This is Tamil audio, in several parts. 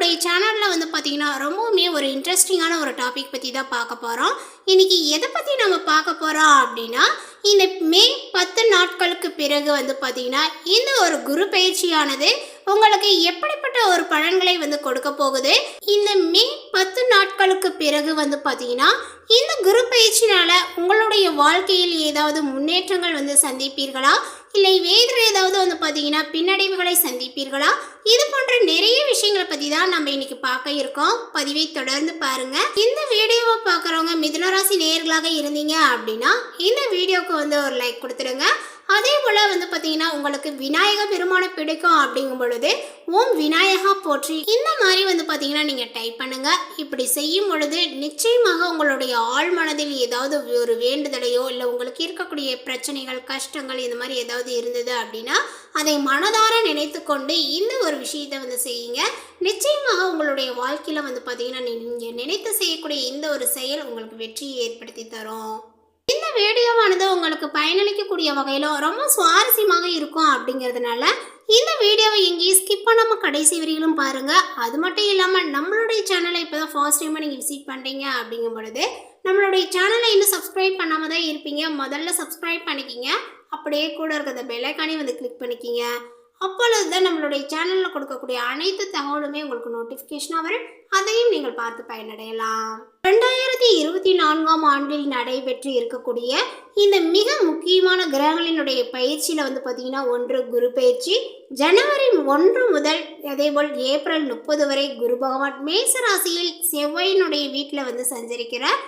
நம்மளுடைய சேனலில் வந்து பார்த்திங்கன்னா ரொம்பவுமே ஒரு இன்ட்ரெஸ்டிங்கான ஒரு டாபிக் பற்றி தான் பார்க்க போகிறோம். இன்றைக்கி எதை பற்றி நம்ம பார்க்க போகிறோம் அப்படின்னா, இந்த மே 10 நாட்களுக்கு பிறகு வந்து பார்த்திங்கன்னா இந்த ஒரு குரு பயிற்சியானது உங்களுக்கு எப்படிப்பட்ட ஒரு பலன்களை வந்து கொடுக்க போகுது. இந்த மே 10 நாட்களுக்கு பிறகு வந்து பார்த்திங்கன்னா இந்த குரு பயிற்சினால உங்களுடைய வாழ்க்கையில் ஏதாவது முன்னேற்றங்கள் வந்து சந்திப்பீர்களா, இல்லை வேறு ஏதாவது வந்து பார்த்தீங்கன்னா பின்னடைவுகளை சந்திப்பீர்களா? இது போன்ற நிறைய விஷயங்களை பற்றி தான் நம்ம இன்னைக்கு பார்க்க இருக்கோம். பதிவை தொடர்ந்து பாருங்க. இந்த வீடியோவை பார்க்குறவங்க மிதுனராசி நேயர்களாக இருந்தீங்க அப்படின்னா இந்த வீடியோவுக்கு வந்து ஒரு லைக் கொடுத்துடுங்க. அதே போல் வந்து பார்த்தீங்கன்னா உங்களுக்கு விநாயக பெருமானை பிடிக்கும் அப்படிங்கும் பொழுது ஓம் விநாயகா போற்றி இந்த மாதிரி வந்து பார்த்தீங்கன்னா நீங்கள் டைப் பண்ணுங்க. இப்படி செய்யும் பொழுது நிச்சயமாக உங்களுடைய ஆழ் மனதில் ஏதாவது ஒரு வேண்டுதலையோ இல்லை உங்களுக்கு இருக்கக்கூடிய பிரச்சனைகள் கஷ்டங்கள் இந்த மாதிரி ஏதாவது இருந்தது அப்படின்னா அதை மனதார நினைத்து கொண்டு இந்த ஒரு விஷயத்தை வந்து செய்யுங்க. நிச்சயமாக உங்களுடைய வாழ்க்கையில் வந்து பார்த்தீங்கன்னா நீங்கள் நினைத்து செய்யக்கூடிய இந்த ஒரு செயல் உங்களுக்கு வெற்றியை ஏற்படுத்தி தரும். இந்த வீடியோவானது உங்களுக்கு பயனளிக்கக்கூடிய வகையில் ரொம்ப சுவாரஸ்யமாக இருக்கும் அப்படிங்கிறதுனால இந்த வீடியோவை எங்கேயும் ஸ்கிப் பண்ணாமல் கடைசி வரையிலும் பாருங்கள். அது மட்டும் இல்லாமல் நம்மளுடைய சேனலை இப்போ தான் ஃபர்ஸ்ட் டைமாக நீங்கள் விசிட் பண்ணுறீங்க அப்படிங்கும் பொழுது நம்மளுடைய சேனலை இன்னும் சப்ஸ்கிரைப் பண்ணாமல் தான் இருப்பீங்க. முதல்ல சப்ஸ்கிரைப் பண்ணிக்கிங்க. அப்படியே கூட இருக்கிற பெல் ஐகானை வந்து கிளிக் பண்ணிக்கிங்க. அப்பொழுது தான் நம்மளுடைய சேனலில் கொடுக்கக்கூடிய அனைத்து தகவலுமே உங்களுக்கு நோட்டிஃபிகேஷனாக வரும். அதையும் நீங்கள் பார்த்து பயனடையலாம். 2024ஆம் ஆண்டில் நடைபெற்று இருக்கக்கூடிய இந்த மிக முக்கியமான கிரகங்களினுடைய பயிற்சியில் வந்து பார்த்தீங்கன்னா ஒன்று குரு பயிற்சி. ஜனவரி 1 முதல் அதேபோல் ஏப்ரல் 30 வரை குரு பகவான் மேச ராசியில் செவ்வாயினுடைய வீட்டில் வந்து சஞ்சரிக்கிறார்.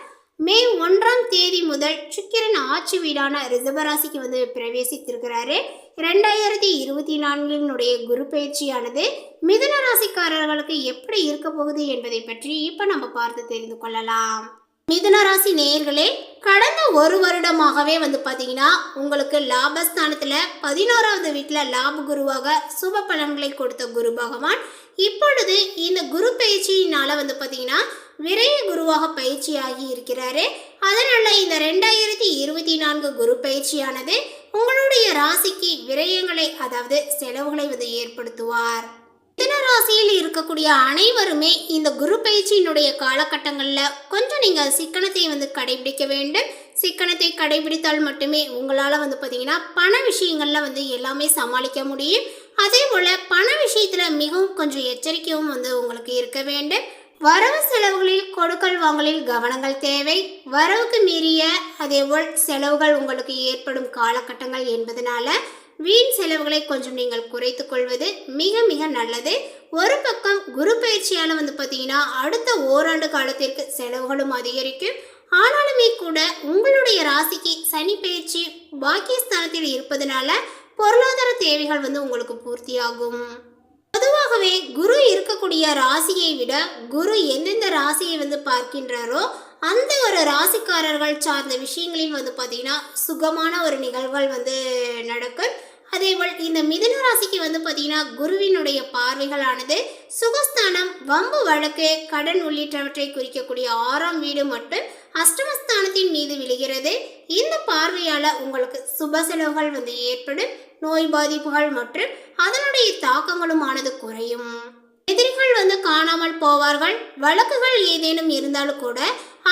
மே 1ஆம் தேதி முதல் சுக்கிரன் ஆட்சி வீடான ரிஷபராசிக்கு வந்து பிரவேசித்திருக்கிறாரு. 2024 குரு பயிற்சியானது மிதுன ராசிக்காரர்களுக்கு எப்படி இருக்க போகுது என்பதை பற்றி இப்போ நம்ம பார்த்து தெரிந்து கொள்ளலாம். மிதுன ராசி நேயர்களே, கடந்த ஒரு வருடமாகவே வந்து பார்த்தீங்கன்னா உங்களுக்கு லாபஸ்தானத்தில் 11வது வீட்டில் லாப குருவாக சுப பலன்களை கொடுத்த குரு பகவான் இப்பொழுது இந்த குரு பயிற்சியினால வந்து பார்த்தீங்கன்னா விரைய குருவாக பயிற்சியாகி இருக்கிறாரு. அதனால இந்த 2024 குரு பயிற்சியானது உங்களுடைய ராசிக்கு விரயங்களை அதாவது செலவுகளை வந்து ஏற்படுத்துவார். மிதுன ராசியில் இருக்கக்கூடிய அனைவருமே இந்த குரு பயிற்சியினுடைய காலகட்டங்களில் கொஞ்சம் நீங்கள் சிக்கனத்தை வந்து கடைபிடிக்க வேண்டும். சிக்கனத்தை கடைபிடித்தால் மட்டுமே உங்களால் வந்து பார்த்தீங்கன்னா பண விஷயங்களில் வந்து எல்லாமே சமாளிக்க முடியும். அதே போல் பண விஷயத்தில் மிகவும் கொஞ்சம் எச்சரிக்கையும் வந்து உங்களுக்கு இருக்க வேண்டும். வரவு செலவுகளில் கொடுக்கல் வாங்கலில் கவனங்கள் தேவை. வரவுக்கு மீறிய அதேபோல் செலவுகள் உங்களுக்கு ஏற்படும் காலகட்டங்கள் என்பதனால வீண் செலவுகளை கொஞ்சம் நீங்கள் குறைத்து கொள்வது மிக மிக நல்லது. ஒரு பக்கம் குரு பயிற்சியால் வந்து பார்த்தீங்கன்னா அடுத்த ஓராண்டு காலத்திற்கு செலவுகளும் அதிகரிக்கும். ஆனாலுமே கூட உங்களுடைய ராசிக்கு சனி பயிற்சி பாக்கியஸ்தானத்தில் இருப்பதனால பொருளாதார தேவைகள் வந்து உங்களுக்கு பூர்த்தியாகும். பொதுவாகவே குரு இருக்கக்கூடிய ராசியை விட குரு எந்தெந்த ராசியை வந்து பார்க்கின்றாரோ அந்த ஒரு ராசிக்காரர்கள் சார்ந்த விஷயங்களில் வந்து பார்த்தீங்கன்னா சுகமான ஒரு நிகழ்வுகள் வந்து நடக்கும். அதேபோல் இந்த மிதுன ராசிக்கு வந்து பார்த்தீங்கன்னா குருவினுடைய பார்வைகளானது சுகஸ்தானம், வம்பு வழக்கு, கடன் உள்ளிட்டவற்றை குறிக்கக்கூடிய 6ஆம் வீடு மற்றும் அஷ்டமஸ்தானத்தின் மீது விழுகிறது. இந்த பார்வையால் உங்களுக்கு சுப செலவுகள் வந்து ஏற்படும். நோய் பாதிப்புகள் மற்றும் அதனுடைய தாக்கங்களும் ஆனது குறையும். எதிரிகள் வந்து காணாமல் போவார்கள். வழக்குகள் ஏதேனும் இருந்தாலும் கூட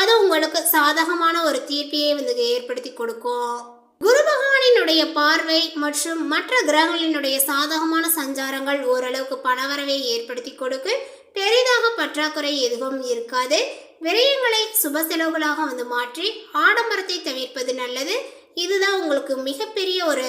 அது உங்களுக்கு சாதகமான ஒரு தீர்ப்பையே வந்து ஏற்படுத்தி கொடுக்கும். குரு பகவானினுடைய பார்வை மற்றும் மற்ற கிரகங்களினுடைய சாதகமான சஞ்சாரங்கள் ஓரளவுக்கு பணவரவை ஏற்படுத்தி கொடுக்கும். பெரிதாக பற்றாக்குறை எதுவும் இருக்காது. விரயங்களை சுப செலவுகளாக வந்து மாற்றி ஆடம்பரத்தை தவிர்ப்பது நல்லது. இதுதான் உங்களுக்கு மிகப்பெரிய ஒரு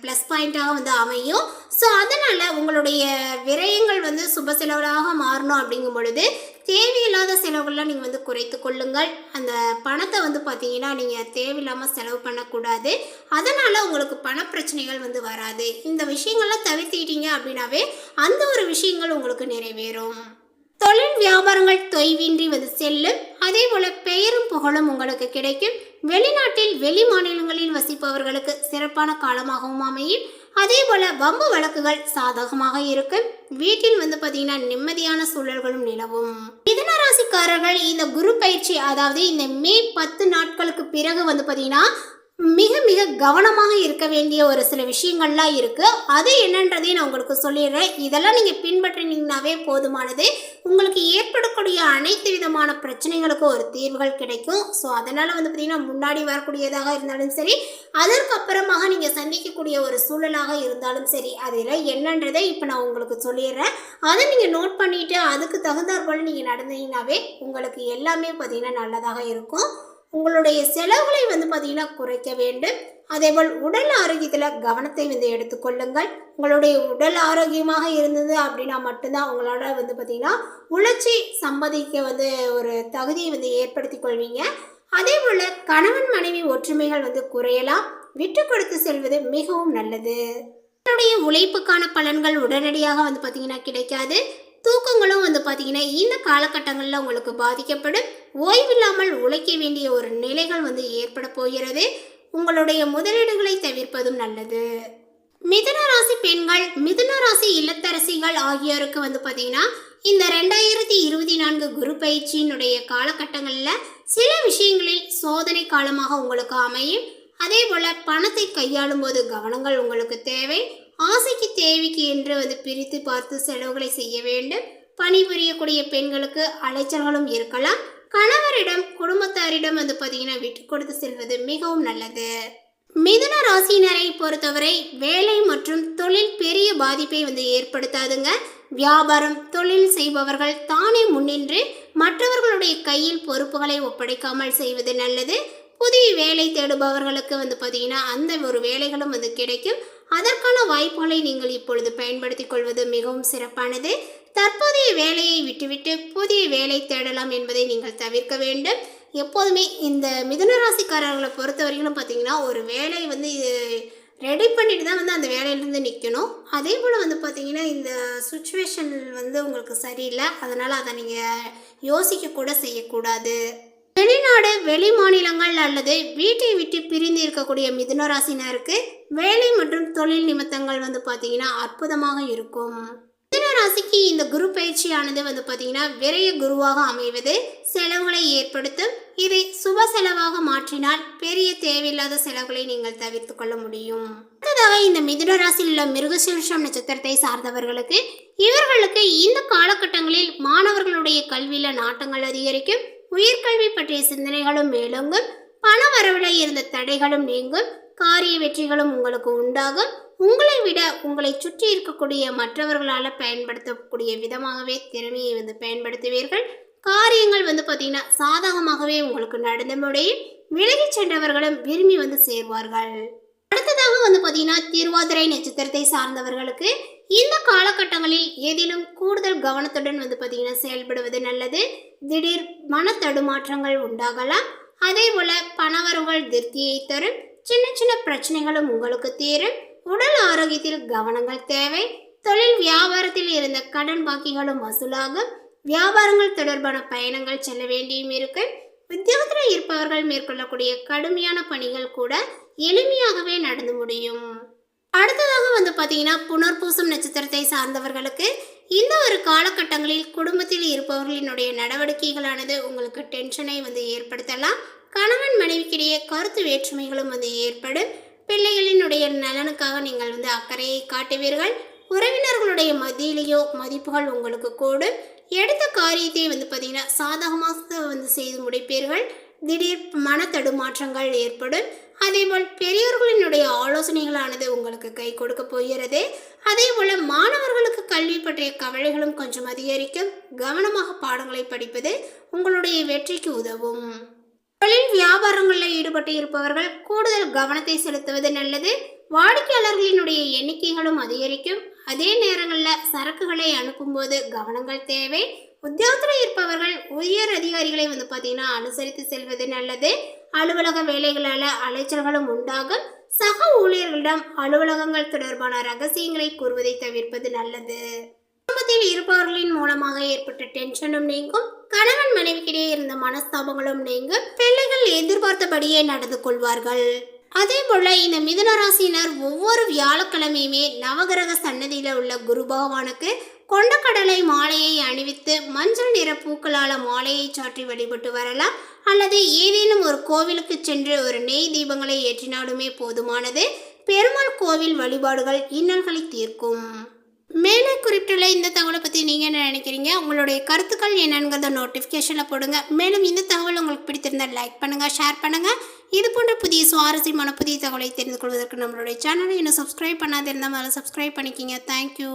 ப்ளஸ் பாயிண்ட்டாக வந்து அமையும். ஸோ அதனால் உங்களுடைய விரயங்கள் வந்து சுப செலவுகளாக மாறணும் அப்படிங்கும் பொழுது தேவையில்லாத செலவுகள்லாம் நீங்கள் வந்து குறைத்து கொள்ளுங்கள். அந்த பணத்தை வந்து பார்த்தீங்கன்னா நீங்கள் தேவையில்லாமல் செலவு பண்ணக்கூடாது. அதனால் உங்களுக்கு பணப்பிரச்சனைகள் வந்து வராது. இந்த விஷயங்கள்லாம் தவிர்த்துக்கிட்டீங்க அப்படின்னாவே அந்த ஒரு விஷயங்கள் உங்களுக்கு நிறைவேறும். தொழில் வியாபாரங்கள் தொய்வின்றி வந்து செல்லும். அதே போல பெயரும் புகழும் உங்களுக்கு கிடைக்கும். வெளிநாட்டில் வெளி மாநிலங்களில் வசிப்பவர்களுக்கு சிறப்பான காலமாகவும் அமையும். அதே போல வம்பு வழக்குகள் சாதகமாக இருக்கும். வீட்டில் வந்து பார்த்தீங்கன்னா நிம்மதியான சூழல்களும் நிலவும். மிதுன ராசிக்காரர்கள் இந்த குரு பயிற்சி அதாவது இந்த மே 10 நாட்களுக்கு பிறகு வந்து பார்த்தீங்கன்னா மிக மிக கவனமாக இருக்க வேண்டிய ஒரு சில விஷயங்கள்லாம் இருக்கு. அது என்னன்றதையும் நான் உங்களுக்கு சொல்லிடுறேன். இதெல்லாம் நீங்க பின்பற்றினீங்கன்னாவே போதுமானது. உங்களுக்கு ஏற்படக்கூடிய அனைத்து விதமான பிரச்சனைகளுக்கும் ஒரு தீர்வுகள் கிடைக்கும். ஸோ அதனால பார்த்தீங்கன்னா முன்னாடி வரக்கூடியதாக இருந்தாலும் சரி, அதற்கப்புறமாக நீங்க சந்திக்கக்கூடிய ஒரு சூழலாக இருந்தாலும் சரி, அதெல்லாம் என்னன்றதை இப்போ நான் உங்களுக்கு சொல்லிடுறேன். அதை நீங்க நோட் பண்ணிட்டு அதுக்கு தகுந்தாற் போல நீங்க நடந்தீங்கன்னாவே உங்களுக்கு எல்லாமே பார்த்தீங்கன்னா நல்லதாக இருக்கும். உங்களுடைய செலவுகளை பார்த்தீங்கன்னா குறைக்க வேண்டும். அதேபோல் உடல் ஆரோக்கியத்தில் கவனத்தை எடுத்துக்கொள்ளுங்கள். உங்களுடைய உடல் ஆரோக்கியமாக இருந்தது அப்படின்னா மட்டும்தான் உங்களோட பார்த்தீங்கன்னா உழைச்சி சம்பாதிக்க ஒரு தகுதியை ஏற்படுத்தி கொள்வீங்க. அதே போல் கணவன் மனைவி ஒற்றுமைகள் குறையலாம். விட்டு கொடுத்து செல்வது மிகவும் நல்லது. உங்களுடைய உழைப்புக்கான பலன்கள் உடனடியாக பார்த்தீங்கன்னா கிடைக்காது. தூக்கங்களும் பார்த்தீங்கன்னா இந்த காலகட்டங்களில் உங்களுக்கு பாதிக்கப்படும். ஓய்வில்லாமல் உழைக்க வேண்டிய ஒரு நிலைகள் ஏற்பட போகிறது. உங்களுடைய முதலீடுகளை தவிர்ப்பதும் நல்லது. மிதுன ராசி பெண்கள், மிதுன ராசி இல்லத்தரசிகள் ஆகியோருக்கு பார்த்தீங்கன்னா இந்த 2024 குரு பயிற்சியினுடைய காலகட்டங்களில் சில விஷயங்களில் சோதனை காலமாக உங்களுக்கு அமையும். அதே போல் பணத்தை கையாளும் போது கவனங்கள் உங்களுக்கு தேவை. ஆசைக்கு தேவைக்கு என்று பிரித்து பார்த்து செலவுகளை செய்ய வேண்டும். பணிபுரியக்கூடிய பெண்களுக்கு அலைச்சல்களும் இருக்கலாம். கணவரிடம் குடும்பத்தாரிடம் பார்த்தீங்கன்னா விட்டு கொடுத்து செல்வது மிகவும் நல்லது. மிதுன ராசியினரை பொறுத்தவரை வேலை மற்றும் தொழில் பெரிய பாதிப்பை ஏற்படுத்தாதுங்க. வியாபாரம் தொழில் செய்பவர்கள் தானே முன்னின்று மற்றவர்களுடைய கையில் பொறுப்புகளை ஒப்படைக்காமல் செய்வது நல்லது. புதிய வேலை தேடுபவர்களுக்கு பார்த்தீங்கன்னா அந்த ஒரு வேலைகளும் கிடைக்கும். அதற்கான வாய்ப்புகளை நீங்கள் இப்பொழுது பயன்படுத்திக் கொள்வது மிகவும் சிறப்பானது. தற்போதைய வேலையை விட்டுவிட்டு புதிய வேலை தேடலாம் என்பதை நீங்கள் தவிர்க்க வேண்டும். எப்போதுமே இந்த மிதுன ராசிக்காரர்களை பொறுத்தவரையிலும் பார்த்தீங்கன்னா ஒரு வேலை ரெடி பண்ணிட்டு தான் அந்த வேலையிலேருந்து நிற்கணும். அதே போல் பார்த்தீங்கன்னா இந்த சுச்சுவேஷன் உங்களுக்கு சரியில்லை. அதனால் அதை நீங்கள் யோசிக்க கூட செய்யக்கூடாது. வெளிநாடு வெளி மாநிலங்கள் அல்லது வீட்டை விட்டு பிரிந்து இருக்கக்கூடிய மிதுன ராசினருக்கு வேலை மற்றும் தொழில் நிமித்தங்கள் பார்த்தீங்கன்னா அற்புதமாக இருக்கும். மிதுன ராசிக்கு இந்த குரு பயிற்சியானது பார்த்தீங்கன்னா விரைய குருவாக அமைவது செலவுகளை ஏற்படுத்தும். இதை சுப செலவாக மாற்றினால் பெரிய தேவையில்லாத செலவுகளை நீங்கள் தவிர்த்து கொள்ள முடியும். அடுத்ததாக இந்த மிதுன ராசியில் உள்ள மிருகசீரிஷம் நட்சத்திரத்தை சார்ந்தவர்களுக்கு இவர்களுக்கு இந்த காலகட்டங்களில் மாணவர்களுடைய கல்வியில நாட்டங்கள் அதிகரிக்கும். உயர்கல்வி பற்றிய சிந்தனைகளும் மேலோங்கும். பண வரவில இருந்த தடைகளும் நீங்கும். காரிய வெற்றிகளும் உங்களுக்கு உண்டாகும். உங்களை விட உங்களை சுற்றி இருக்கக்கூடிய மற்றவர்களால் பயன்படுத்தக்கூடிய விதமாகவே திறமையை பயன்படுத்துவீர்கள். காரியங்கள் பார்த்தீங்கன்னா சாதகமாகவே உங்களுக்கு நடந்து முடியும். விலகி சென்றவர்களும் விரும்பி சேர்வார்கள். அடுத்ததாக பார்த்தீங்கன்னா திருவாதிரை நட்சத்திரத்தை சார்ந்தவர்களுக்கு இந்த காலகட்டங்களில் ஏதிலும் கூடுதல் கவனத்துடன் பார்த்தீங்கன்னா செயல்படுவது நல்லது. திடீர் மன தடுமாற்றங்கள் உண்டாகலாம். அதே போல பணவரவுகள் திருப்தியை தரும். சின்ன சின்ன பிரச்சனைகளும் உங்களுக்கு தீரும். உடல் ஆரோக்கியத்தில் கவனங்கள் தேவை. தொழில் வியாபாரத்தில் இருந்த கடன் பாக்கிகளும் வசூலாகும். வியாபாரங்கள் தொடர்பான பயணங்கள் செல்ல வேண்டியும் இருக்கு. உத்தியோகத்தில் இருப்பவர்கள் மேற்கொள்ளக்கூடிய கடுமையான பணிகள் கூட எளிமையாகவே நடந்து முடியும். அடுத்ததாக பார்த்தீங்கன்னா புனர்பூசம் நட்சத்திரத்தை சார்ந்தவர்களுக்கு இந்த ஒரு காலகட்டங்களில் குடும்பத்தில் இருப்பவர்களினுடைய நடவடிக்கைகளானது உங்களுக்கு டென்ஷனை ஏற்படுத்தலாம். கணவன் மனைவிக்கிடையே கருத்து வேற்றுமைகளும் ஏற்படும். பிள்ளைகளினுடைய நலனுக்காக நீங்கள் அக்கறையை காட்டுவீர்கள். உறவினர்களுடைய மத்தியிலேயோ மதிப்புகள் உங்களுக்கு கூடும். எடுத்த காரியத்தை பார்த்தீங்கன்னா சாதகமாக செய்து முடிப்பீர்கள். திடீர் மன தடுமாற்றங்கள் ஏற்படும். அதேபோல் பெரியோர்களினுடைய ஆலோசனைகளானது உங்களுக்கு கை கொடுக்க போகிறது. அதே போல் மாணவர்களுக்கு கல்வி பற்றிய கவலைகளும் கொஞ்சம் அதிகரிக்கும். கவனமாக பாடங்களை படிப்பது உங்களுடைய வெற்றிக்கு உதவும். தொழில் வியாபாரங்களில் ஈடுபட்டு இருப்பவர்கள் கூடுதல் கவனத்தை செலுத்துவது நல்லது. வாடிக்கையாளர்களினுடைய எண்ணிக்கைகளும் அதிகரிக்கும். அதே நேரங்களில் சரக்குகளை அனுப்பும்போது கவனங்கள் தேவை. உத்தியோகத்தில் இருப்பவர்கள் உயர் அதிகாரிகளை பார்த்தீங்கன்னா அனுசரித்து செல்வது நல்லது. அலுவலக வேலைகளால் அலைச்சல்களும் உண்டாகும். சக ஊழியர்களிடம் அலுவலகங்கள் தொடர்பான ரகசியங்களை கூறுவதை தவிர்ப்பது நல்லது. குடும்பத்தில் இருப்பவர்களின் மூலமாக ஏற்பட்ட டென்ஷனும் நீங்கும். கணவன் மனைவிக்கிடையே இருந்த மனஸ்தாபங்களும் நீங்கும். பிள்ளைகள் எதிர்பார்த்தபடியே நடந்து கொள்வார்கள். அதே போல இந்த மிதுன ராசியினர் ஒவ்வொரு வியாழக்கிழமையுமே நவகிரக சன்னதியில உள்ள குரு பகவானுக்கு கொண்டக்கடலை மாலையை அணிவித்து மஞ்சள் நிற பூக்களால் மாலையை சாற்றி வழிபட்டு வரலாம். அல்லது ஏதேனும் ஒரு கோவிலுக்கு சென்று ஒரு நெய் தீபங்களை ஏற்றினாலுமே போதுமானது. பெருமாள் கோவில் வழிபாடுகள் இன்னல்களை தீர்க்கும். மேலே குறிப்பிட்டுள்ள இந்த தகவலை பற்றி நீங்கள் என்ன நினைக்கிறீங்க? உங்களுடைய கருத்துக்கள் என்னங்கிறத நோட்டிஃபிகேஷனில் போடுங்க. மேலும் இந்த தகவல் உங்களுக்கு பிடித்திருந்தால் லைக் பண்ணுங்கள், ஷேர் பண்ணுங்கள். இது போன்ற புதிய சுவாரஸ்யமான புதிய தகவலை தெரிந்து கொள்வதற்கு நம்மளுடைய சேனலை இன்னும் சப்ஸ்கிரைப் பண்ணாதிருந்தால் சப்ஸ்கிரைப் பண்ணிக்கிங்க. தேங்க்யூ.